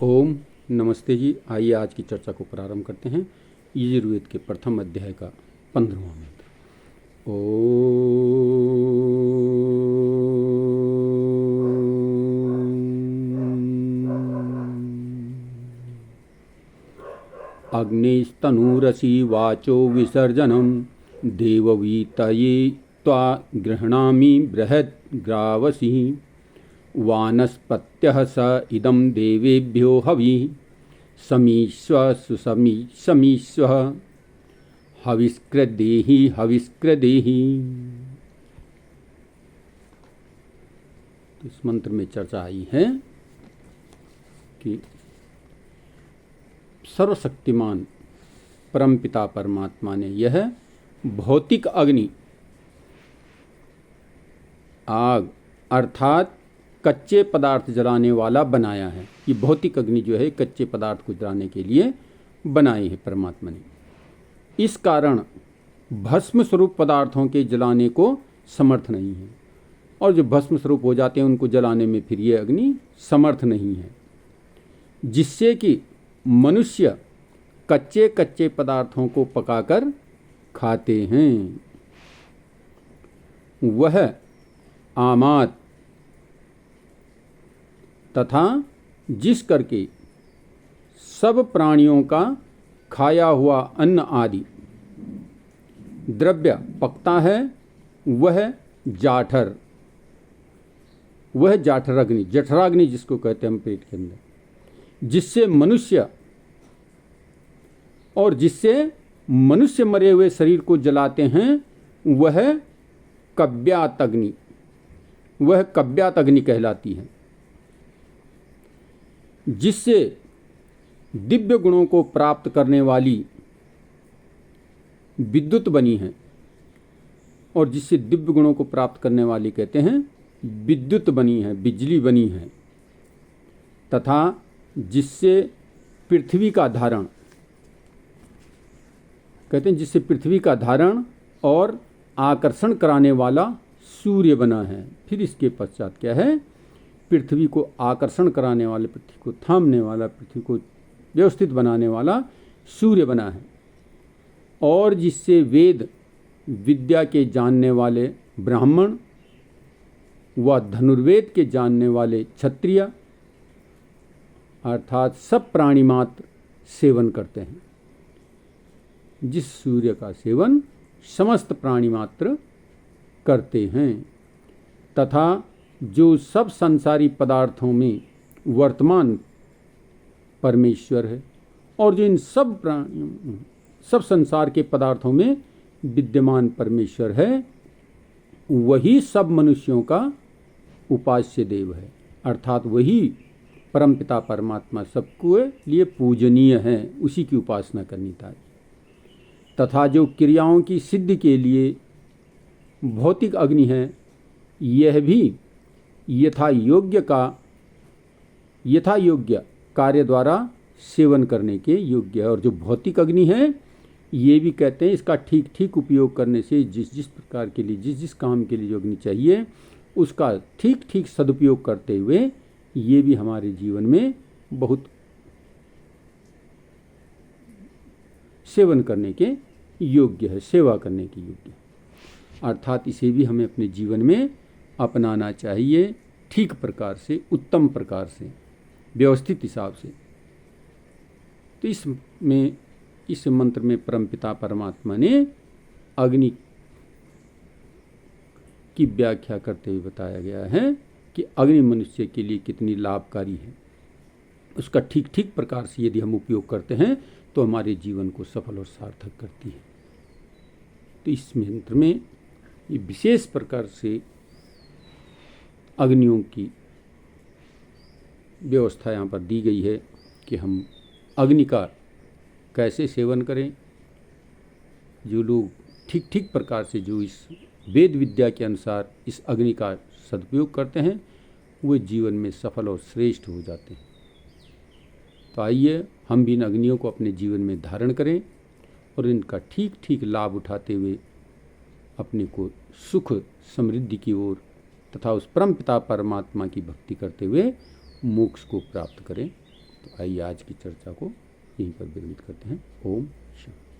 ओम नमस्ते जी। आइए आज की चर्चा को प्रारंभ करते हैं। यजुर्वेद के प्रथम अध्याय का 15वां मंत्र। अग्निस्तनूरसी वाचो विसर्जनम देववीतये त्वा गृह्णामि बृहद्ग्रावसी वानस्पत्यः स इदं देवेभ्यो हवि समीश्व सुसमीश्व हविष्कृदेहि हविष्कृदेहि। इस मंत्र में चर्चा आई है कि सर्वशक्तिमान परमपिता परमात्मा ने यह भौतिक अग्नि आग अर्थात कच्चे पदार्थ जलाने वाला बनाया है। ये भौतिक अग्नि जो है कच्चे पदार्थ को जलाने के लिए बनाई है परमात्मा ने। इस कारण भस्म स्वरूप पदार्थों के जलाने को समर्थ नहीं है, और जो भस्म स्वरूप हो जाते हैं उनको जलाने में फिर ये अग्नि समर्थ नहीं है, जिससे कि मनुष्य कच्चे कच्चे पदार्थों को पकाकर खाते हैं। वह आमात तथा जिस करके सब प्राणियों का खाया हुआ अन्न आदि द्रव्य पकता है, वह जाठर अग्नि, जठराग्नि जिसको कहते हैं हम पेट के अंदर, जिससे मनुष्य मरे हुए शरीर को जलाते हैं, वह कव्यात अग्नि कहलाती है। जिससे दिव्य गुणों को प्राप्त करने वाली विद्युत बनी है, और जिससे दिव्य गुणों को प्राप्त करने वाली कहते हैं विद्युत बनी है, बिजली बनी है, तथा जिससे पृथ्वी का धारण कहते हैं, जिससे पृथ्वी का धारण और आकर्षण कराने वाला सूर्य बना है। फिर इसके पश्चात क्या है? पृथ्वी को आकर्षण कराने वाले, पृथ्वी को थामने वाला, पृथ्वी को व्यवस्थित बनाने वाला सूर्य बना है, और जिससे वेद विद्या के जानने वाले ब्राह्मण व धनुर्वेद के जानने वाले क्षत्रिय अर्थात सब प्राणी मात्र सेवन करते हैं। जिस सूर्य का सेवन समस्त प्राणी मात्र करते हैं, तथा जो सब संसारी पदार्थों में वर्तमान परमेश्वर है, और जो इन सब संसार के पदार्थों में विद्यमान परमेश्वर है, वही सब मनुष्यों का उपास्य देव है। अर्थात वही परमपिता परमात्मा सबको लिए पूजनीय है, उसी की उपासना करनी चाहिए। तथा जो क्रियाओं की सिद्धि के लिए भौतिक अग्नि है, यह भी यथा योग्य कार्य द्वारा सेवन करने के योग्य है। और जो भौतिक अग्नि है, ये भी कहते हैं इसका ठीक ठीक उपयोग करने से जिस प्रकार के लिए जिस काम के लिए जो अग्नि चाहिए उसका ठीक ठीक सदुपयोग करते हुए ये भी हमारे जीवन में बहुत सेवन करने के योग्य है, सेवा करने के योग्य है। अर्थात इसे भी हमें अपने जीवन में अपनाना चाहिए, ठीक प्रकार से, उत्तम प्रकार से, व्यवस्थित हिसाब से। तो इस मंत्र में परमपिता परमात्मा ने अग्नि की व्याख्या करते हुए बताया गया है कि अग्नि मनुष्य के लिए कितनी लाभकारी है। उसका ठीक ठीक प्रकार से यदि हम उपयोग करते हैं तो हमारे जीवन को सफल और सार्थक करती है। तो इस मंत्र में ये विशेष प्रकार से अग्नियों की व्यवस्था यहाँ पर दी गई है कि हम अग्नि का कैसे सेवन करें। जो लोग ठीक ठीक प्रकार से जो इस वेद विद्या के अनुसार इस अग्नि का सदुपयोग करते हैं, वे जीवन में सफल और श्रेष्ठ हो जाते हैं। तो आइए हम भी इन अग्नियों को अपने जीवन में धारण करें और इनका ठीक ठीक लाभ उठाते हुए अपने को सुख समृद्धि की ओर तथा उस परम पिता परमात्मा की भक्ति करते हुए मोक्ष को प्राप्त करें। तो आइए आज की चर्चा को यहीं पर विरमित करते हैं। ओम शांति।